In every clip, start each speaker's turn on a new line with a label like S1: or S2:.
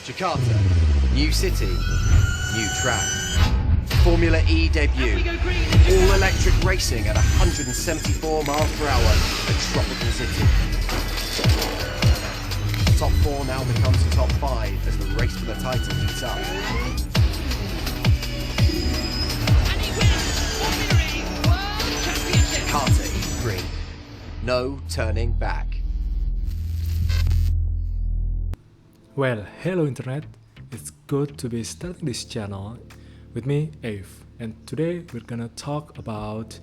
S1: Jakarta, new city, new track. Formula E debut. All electric racing at 174 miles per hour. A tropical city. Top 4 now becomes a top 5 as the race for the title heats up. Jakarta E3. No turning back.
S2: Well, hello internet, it's good to be starting this channel with me, Ave, and today we're gonna talk about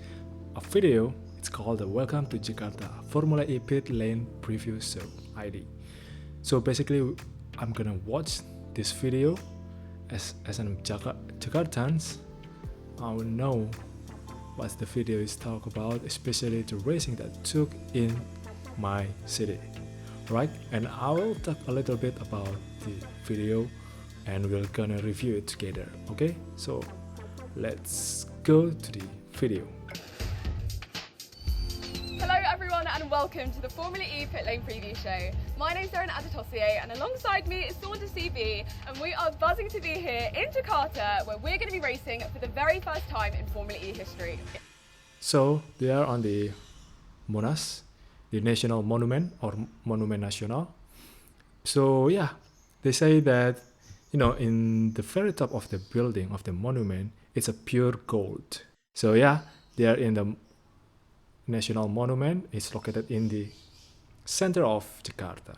S2: a video. It's called the Welcome to Jakarta Formula E Pit Lane Preview Show ID. So basically, I'm gonna watch this video as an Jakartans. I will know what the video is talk about, especially the racing that took in my city. Right, and I will talk a little bit about the video and we're gonna review it together. Okay, so let's go to the video.
S3: Hello everyone and welcome to the Formula E Pit Lane Preview Show. My name's Darren Adetossier and alongside me is Saunders CB, and we are buzzing to be here in Jakarta where we're going to be racing for the very first time in Formula E history.
S2: So they are on the Monas, the national monument or Monument National. So yeah, they say that, you know, in the very top of the building of the monument, it's a pure gold. So yeah, they are in the national monument. It's located in the center of Jakarta.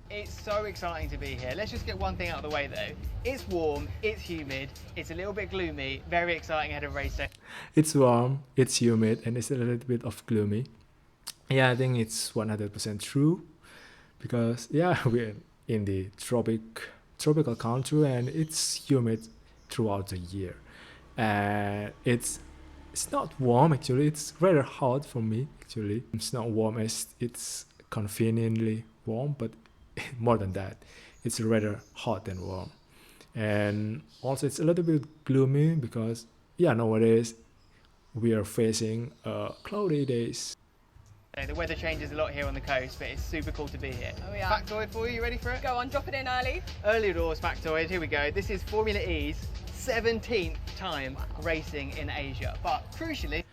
S4: It's so exciting to be here. Let's just get one thing out of the way though. It's warm, it's humid, it's a little bit gloomy, very exciting ahead of race day.
S2: It's warm, it's humid, and it's a little bit of gloomy. Yeah, I think it's 100% true because yeah, we're in the tropical country and it's humid throughout the year. And it's not warm actually, it's rather hot for me actually. It's not warm as it's conveniently warm, but more than that, it's rather hot than warm. And also it's a little bit gloomy because yeah, nowadays we are facing cloudy days.
S4: The weather changes a lot here on the coast, but it's super cool to be here.
S3: Oh yeah.
S4: Factoid for you ready for it?
S3: Go on, drop it in early.
S4: Early doors factoid, here we go. This is Formula E's 17th time racing in Asia, but crucially...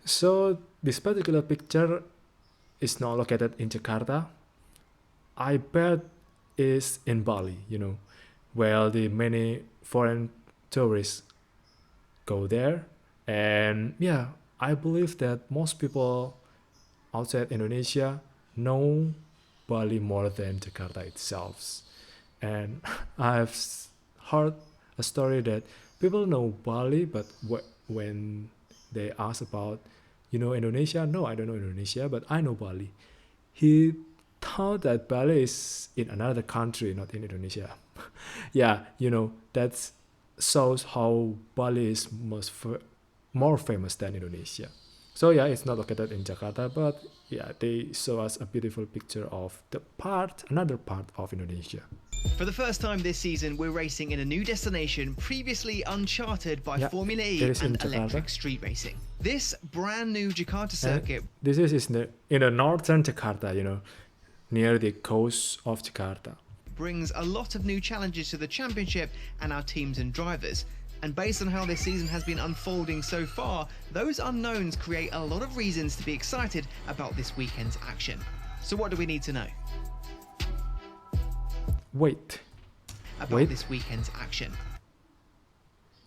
S2: So this particular picture is not located in Jakarta. I bet it's in Bali, you know, where the many foreign tourists go there. And yeah, I believe that most people outside Indonesia know Bali more than Jakarta itself. And I've heard a story that people know Bali, but when they ask about, you know, Indonesia, no, I don't know Indonesia, but I know Bali. He thought that Bali is in another country, not in Indonesia. Yeah, you know, that shows how Bali is more famous than Indonesia. So yeah, it's not located in Jakarta, but yeah, they show us a beautiful picture of another part of Indonesia.
S5: For the first time this season, we're racing in a new destination previously uncharted by Formula E and electric street racing. This brand new Jakarta circuit.
S2: This is in the northern Jakarta, you know, near the coast of Jakarta.
S5: Brings a lot of new challenges to the championship and our teams and drivers. And based on how this season has been unfolding so far, those unknowns create a lot of reasons to be excited about this weekend's action. So what do we need to know
S2: Wait.
S5: about this weekend's action?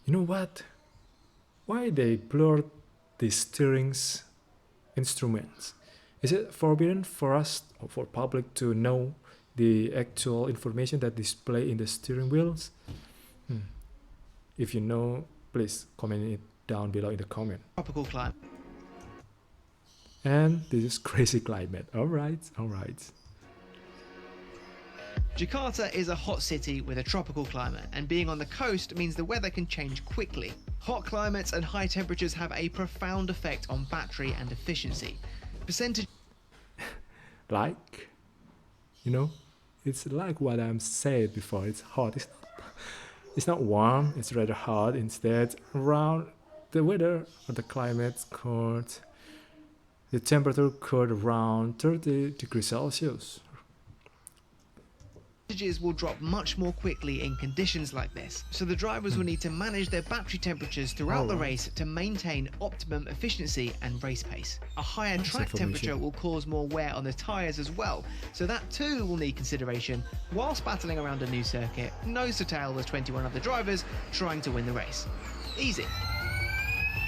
S2: You know what? Why they blur the steering's instruments? Is it forbidden for us or for public to know the actual information that display in the steering wheels? If you know, please comment it down below in the comment.
S5: Tropical climate.
S2: And this is crazy climate. All right.
S5: Jakarta is a hot city with a tropical climate, and being on the coast means the weather can change quickly. Hot climates and high temperatures have a profound effect on battery and efficiency. Percentage
S2: Like, you know, it's like what I'm said before. It's hot. It's not warm. It's rather hot. Instead, around the weather or the climate could, the temperature could around 30 degrees Celsius.
S5: voltages will drop much more quickly in conditions like this, so the drivers will need to manage their battery temperatures throughout the race to maintain optimum efficiency and race pace. A higher track temperature will cause more wear on the tyres as well, so that too will need consideration whilst battling around a new circuit, nose to tail with 21 other drivers trying to win the race. Easy.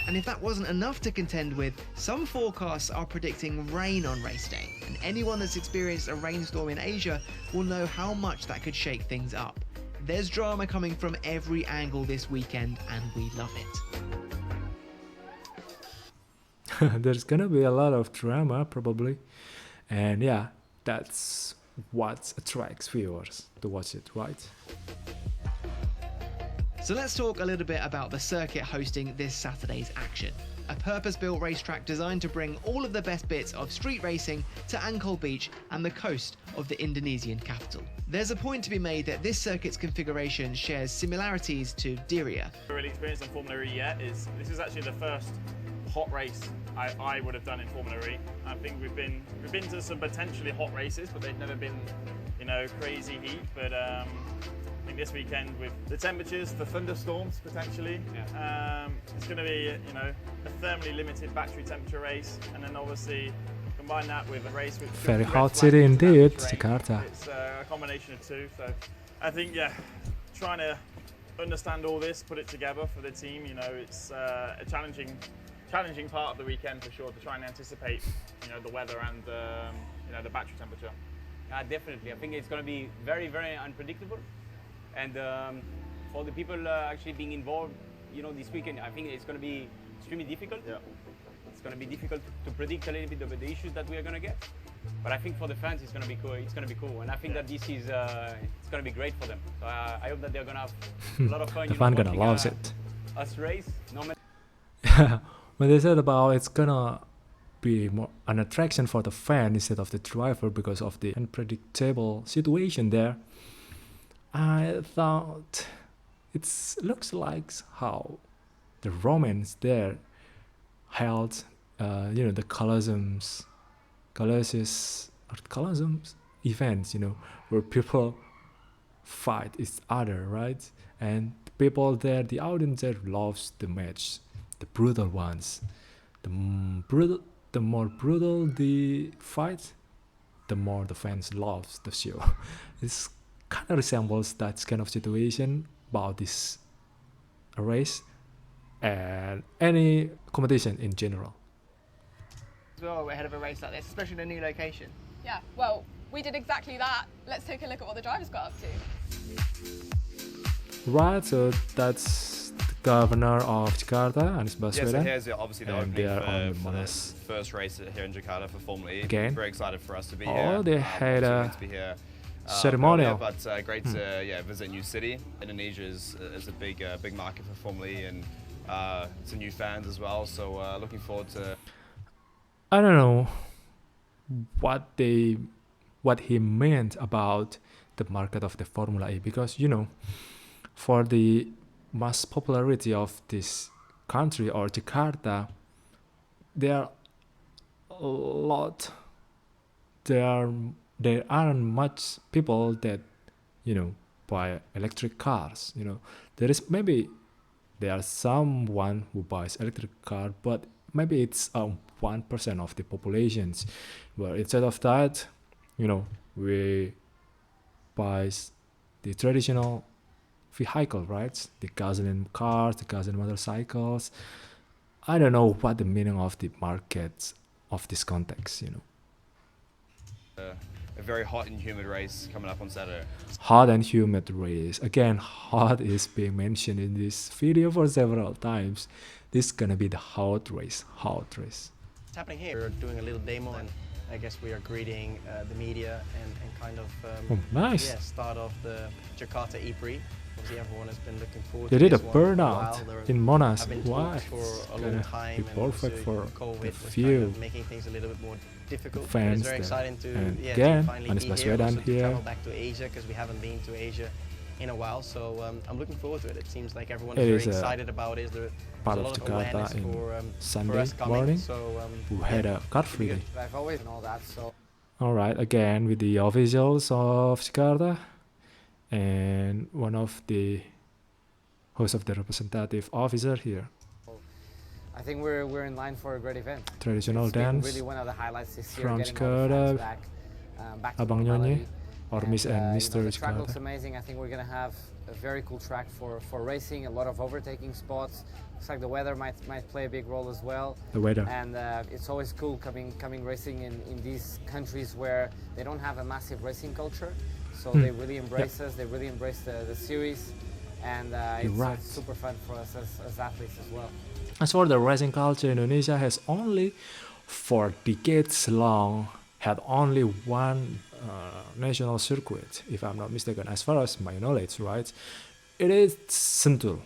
S5: And if that wasn't enough to contend with, some forecasts are predicting rain on race day, and anyone that's experienced a rainstorm in Asia will know how much that could shake things up. There's drama coming from every angle this weekend, and we love it.
S2: There's gonna be a lot of drama probably, and yeah, that's what attracts viewers to watch it, right?
S5: So let's talk a little bit about the circuit hosting this Saturday's action. A purpose-built racetrack designed to bring all of the best bits of street racing to Ancol Beach and the coast of the Indonesian capital. There's a point to be made that this circuit's configuration shares similarities to Diriyah.
S6: Really experienced on Formula E yet is this is actually the first hot race I would have done in Formula E. I think we've been to some potentially hot races, but they've never been, you know, crazy heat. But I think this weekend with the temperatures, the thunderstorms potentially, it's going to be, you know, a thermally limited battery temperature race, and then obviously combine that with a race with
S2: Very
S6: red
S2: hot
S6: flags
S2: city
S6: and
S2: indeed,
S6: terrain.
S2: Jakarta.
S6: It's a combination of two. So I think, yeah, trying to understand all this, put it together for the team. You know, it's a challenging part of the weekend for sure to try and anticipate, you know, the weather and you know, the battery temperature.
S7: Definitely. I think it's going to be very, very unpredictable. And for the people actually being involved, you know, this weekend, I think it's going to be extremely difficult.
S6: Yeah.
S7: It's going to be difficult to predict a little bit of the issues that we are going to get. But I think for the fans, it's going to be cool. It's going to be cool, and I think that this is it's going to be great for them. So I hope that they're going to have a lot of fun.
S2: The fan gonna
S7: watching,
S2: loves it.
S7: Us race, no matter.
S2: When they said about it's gonna be more an attraction for the fan instead of the driver because of the unpredictable situation there, I thought it looks like how the Romans there held, you know, the Colosseums events, you know, where people fight each other, right? And the people there, the audience there loves the match, the brutal ones. The more brutal the fight, the more the fans loves the show. It's kind of resembles that kind of situation about this race and any competition in general.
S4: Well, ahead of a race like this, especially in a new location.
S3: Yeah, well, we did exactly that. Let's take a look at what the drivers got up to.
S2: Right, so that's the governor of Jakarta, Anies
S8: Yeah, so
S2: Baswedan.
S8: here's obviously the
S2: And they are on
S8: opening
S2: the
S8: for the
S2: Monas
S8: first race here in Jakarta for Formula E.
S2: again.
S8: Very excited for us to be
S2: Oh,
S8: here.
S2: they had
S8: obviously
S2: a
S8: meant to be here,
S2: ceremonial.
S8: earlier, but great to visit a new city. Indonesia is a big market for Formula E, and some new fans as well. So looking forward to.
S2: I don't know what he meant about the market of the Formula E, because, you know, for the mass popularity of this country or Jakarta, there aren't much people that, you know, buy electric cars. You know, there are someone who buys electric car, but maybe it's 1% of the populations. But instead of that, you know, we buy the traditional vehicle, right? The gasoline cars, the gasoline motorcycles. I don't know what the meaning of the market of this context, you know.
S8: A very hot and humid race coming up on Saturday.
S2: Hot and humid race. Again, hot is being mentioned in this video for several times. This is gonna be the hot race.
S9: What's happening here? We're doing a little demo, and I guess we are greeting the media and kind of
S2: Nice.
S9: start off the Jakarta E-Prix. Obviously, everyone has been looking forward
S2: They
S9: to
S2: did a
S9: this one for
S2: burnout
S9: while.
S2: in Monas.
S9: I've been
S2: Why?
S9: talks for
S2: It's
S9: a long
S2: gonna
S9: time,
S2: be
S9: and
S2: perfect
S9: also
S2: for
S9: COVID
S2: the
S9: was kind
S2: few
S9: of making things a little bit more difficult.
S2: fans
S9: It's very
S2: there.
S9: exciting to,
S2: And
S9: to
S2: again,
S9: finally
S2: Anies
S9: be here,
S2: Baswedan
S9: also to
S2: here.
S9: travel back to Asia, because we haven't been to Asia in a while. So I'm looking forward to it. It seems like everyone
S2: It
S9: is
S2: is
S9: very
S2: a
S9: excited about it. There's
S2: part
S9: a
S2: of
S9: lot of
S2: Jakarta
S9: awareness
S2: in
S9: for
S2: Sunday
S9: us coming.
S2: morning.
S9: So
S2: Who had a car free.
S9: I've always and all that. So
S2: Alright, again with the officials of Jakarta. and one of the hosts of the representative officer here.
S10: I think we're in line for a great event.
S2: Traditional
S10: It's been
S2: dance
S10: really one of the highlights this year,
S2: from
S10: getting all the fans
S2: Jakarta,
S10: back to
S2: Abang
S10: normality.
S2: Nyonyi, or Miss and
S10: You know,
S2: Mr.
S10: the track looks
S2: Jakarta.
S10: amazing. I think we're gonna have a very cool track for racing. A lot of overtaking spots. Looks like the weather might play a big role as well.
S2: The weather.
S10: And it's always cool coming racing in these countries where they don't have a massive racing culture. So they really embrace us. They really embrace the series, and it's super fun for us as athletes as well.
S2: As for the racing culture, Indonesia has only, for decades long, had only one national circuit, if I'm not mistaken, as far as my knowledge, right? It is Sentul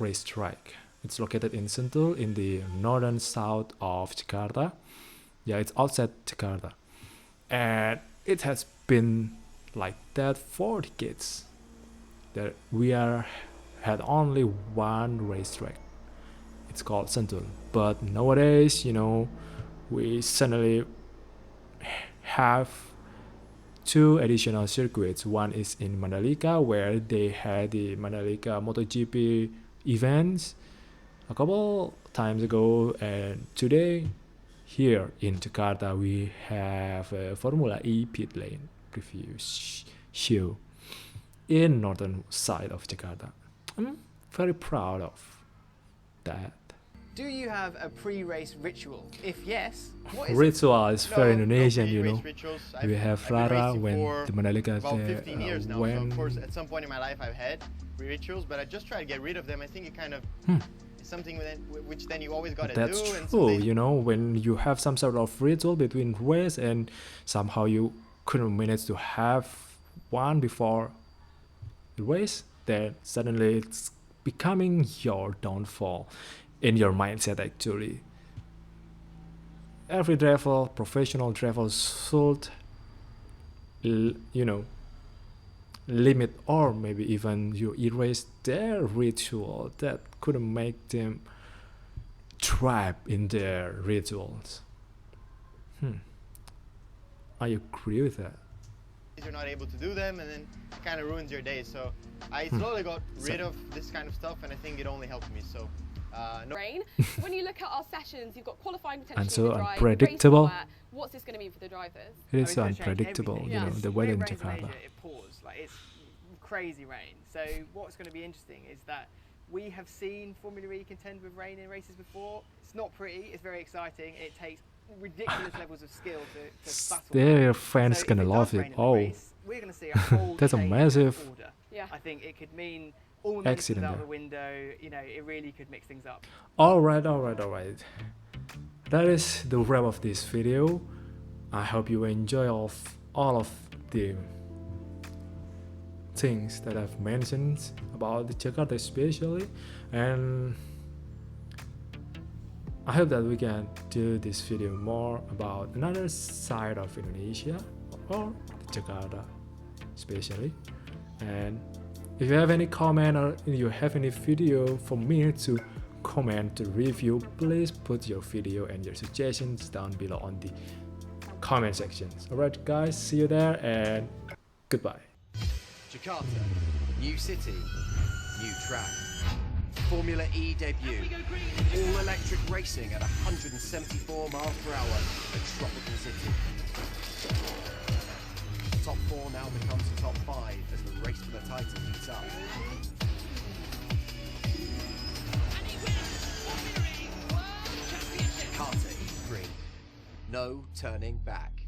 S2: racetrack. It's located in Sentul, in the northern south of Jakarta. Yeah, it's outside Jakarta. And it has been like that for decades. That we had only one racetrack. It's called Sentul. But nowadays, you know, we suddenly have two additional circuits. One is in Mandalika, where they had the Mandalika MotoGP events a couple times ago, and today here in Jakarta we have a Formula E pit lane review show in northern side of Jakarta. I'm very proud of that.
S4: Do you have a pre-race ritual? If yes, what is
S2: Ritual is very Indonesian, you know.
S11: Rituals.
S2: We have
S11: I've been
S2: Rara
S11: racing
S2: when
S11: for
S2: the Mandalika
S11: about 15 years now. So
S2: when
S11: of course, at some point in my life, I've had rituals, but I just try to get rid of them. I think it kind of is something which then you always got to do.
S2: That's
S11: and
S2: true, you know, when you have some sort of ritual between race and somehow you couldn't manage to have one before the race, then suddenly it's becoming your downfall in your mindset actually. Every driver, professional driver should, you know, limit or maybe even you erase their ritual that couldn't make them trapped in their rituals. I agree with that.
S11: you're not able to do them, and then it kind of ruins your day. So I slowly got rid of this kind of stuff, and I think it only helped me. So no.
S3: Rain. When you look at our sessions, you've got qualifying potential.
S2: And so
S3: in the drive,
S2: unpredictable.
S3: race format. What's this going to mean for the drivers?
S2: It is
S4: I mean, it's gonna change
S2: unpredictable,
S4: everything.
S2: you know,
S3: Yeah.
S2: the weather in
S4: When it rains
S2: Jakarta.
S4: Asia, it pours. Like, it's crazy rain. So what's going to be interesting is that we have seen Formula E contend with rain in races before. It's not pretty. It's very exciting. It takes ridiculous levels of skill to battle.
S2: Their
S4: that.
S2: fans
S4: So if
S2: gonna
S4: it
S2: love
S4: does
S2: it.
S4: rain in the
S2: Oh,
S4: race, we're going to see a whole
S2: that's a
S4: change
S2: massive
S4: of order.
S3: Yeah.
S4: I think it could mean all the negatives
S2: accident
S4: out
S2: there.
S4: the window. You know, it really could mix things up.
S2: all right. That is the wrap of this video. I hope you enjoy all of the things that I've mentioned about the Jakarta especially, and I hope that we can do this video more about another side of Indonesia or Jakarta especially. And if you have any comment or you have any video for me to comment to review, please put your video and your suggestions down below on the comment sections. Alright guys, see you there and goodbye.
S1: Jakarta, new city, new track. Formula E debut. All electric racing at 174 miles per hour. A tropical city. Top 4 now becomes the top 5 as the race for the title heats up. Jakarta E3. No turning back.